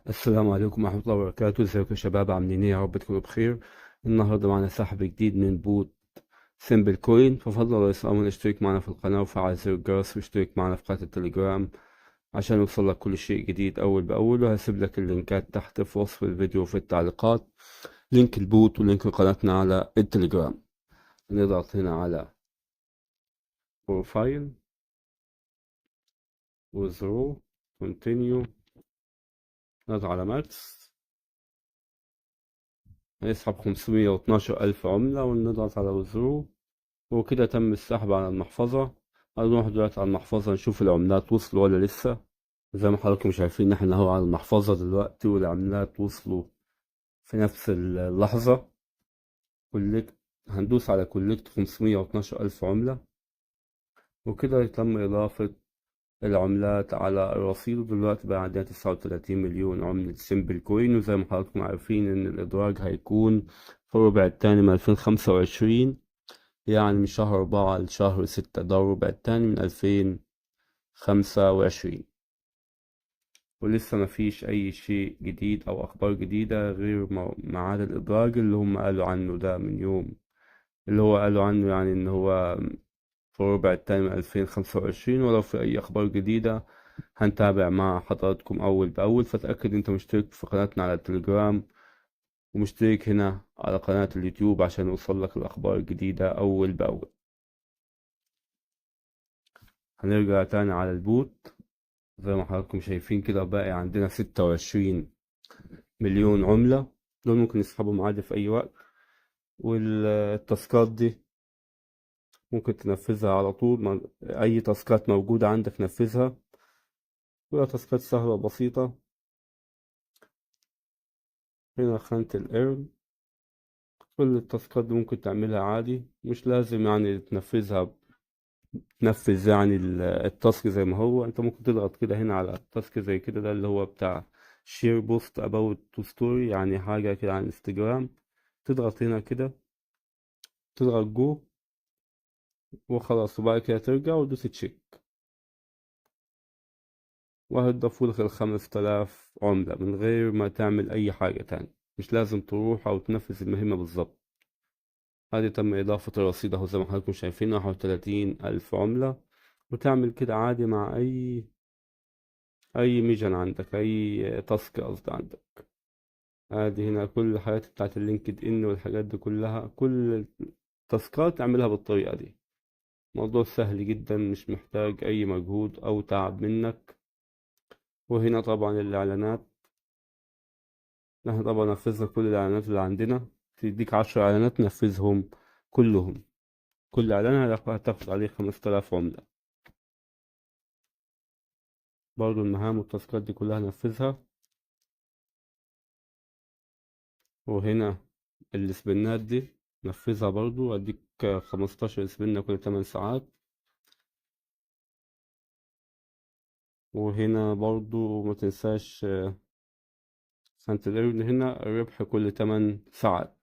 السلام عليكم ورحمة الله وبركاته. ازيكم يا شباب؟ عاملين ايه؟ يا رب تكونوا بخير. النهاردة معنا سحب جديد من بوت سيمبل كوين، ففضل لو يسألون اشترك معنا في القناة وفعل زر الجرس واشترك معنا في قناة التليجرام عشان يوصلك كل شيء جديد أول بأول. وهسيب لك اللينكات تحت في وصف الفيديو وفي التعليقات، لينك البوت ولينك قناتنا على التليجرام. نضغط هنا على بروفايل وزرو كونتينيو، نضغط على ماكس، هيسحب 512 ألف عملة ونضغط على وزرو. وكده تم السحب على المحفظة. هنروح دلوقتي على المحفظة نشوف العملات وصلوا ولا لسه. زي ما حضراتكم شايفين احنا اهو على المحفظة دلوقتي والعملات وصلوا في نفس اللحظة. كولكت، هندوس على كولكت 512 ألف عملة، وكده تم إضافة العملات على الرصيد. دلوقتي بقى عندنا 39 مليون عملة سيمبل كوين. وزي ما حضراتكم عارفين إن الإدراج هيكون في الربع التاني من 2025، يعني من شهر 4 لشهر 6، ده الربع التاني من 2025. ولسه مفيش أي شيء جديد أو أخبار جديدة غير ميعاد الإدراج اللي هم قالوا عنه ده من يوم، اللي هو قالوا عنه يعني إن هو في الربع التاني من 2025. ولو في أي أخبار جديدة هنتابع مع حضراتكم أول بأول. فتأكد أنت مشترك في قناتنا على التليجرام ومشترك هنا على قناة اليوتيوب عشان يوصلك الأخبار الجديدة أول بأول. هنرجع تاني على البوت. زي ما حضراتكم شايفين كده باقي عندنا 26 مليون عملة، دول ممكن نسحبهم عادي في أي وقت. والتاسكات دي ممكن تنفذها على طول، أي تاسكات موجودة عندك نفذها، كلها تاسكات سهلة وبسيطة. هنا خانة الإيرن، كل التاسكات دي ممكن تعملها عادي، مش لازم يعني تنفذ يعني التاسك زي ما هو. انت ممكن تضغط كده هنا على تاسك زي كده، ده اللي هو بتاع شير بوست اباوت تو ستوري، يعني حاجة كده عن انستجرام. تضغط هنا كده، تضغط جو وخلاص، وبعد كده ترجع وتدوس تشيك، وهتضافولك ال5000 عملة من غير ما تعمل أي حاجة تاني. مش لازم تروح أو تنفذ المهمة بالظبط. هذه تم إضافة الرصيد أهو زي ما حضراتكم شايفين، 31,000 عملة. وتعمل كده عادي مع أي ميجن عندك، أي تاسك قصدي عندك. عادي هنا كل الحاجات بتاعت اللينكد إن والحاجات دي كلها، كل التاسكات اعملها بالطريقة دي. موضوع سهل جدا، مش محتاج أي مجهود أو تعب منك. وهنا طبعا الإعلانات، نحن طبعا نفذنا كل الإعلانات اللي عندنا. تديك 10 إعلانات نفذهم كلهم، كل إعلان هتاخد عليه 5000 عملة. برضو المهام والتاسكات دي كلها نفذها. وهنا السبنات دي نفذها برضو، أديك 15 سبنة كل 8 ساعات. وهنا برضو ما تنساش سنة القرد، هنا الربح كل 8 ساعات.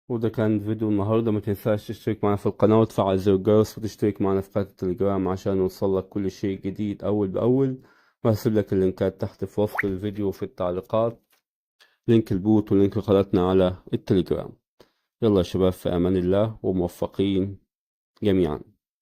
وده كان فيديو النهاردة. ما تنساش تشترك معنا في القناة وتفعل زر الجرس وتشترك معنا في قناة التليجرام عشان يوصلك كل شيء جديد أول بأول. وهسيب لك اللينكات تحت في وصف الفيديو وفي التعليقات، لينك البوت ولينك قناتنا على التليجرام. يلا يا شباب، في أمان الله وموفقين جميعا.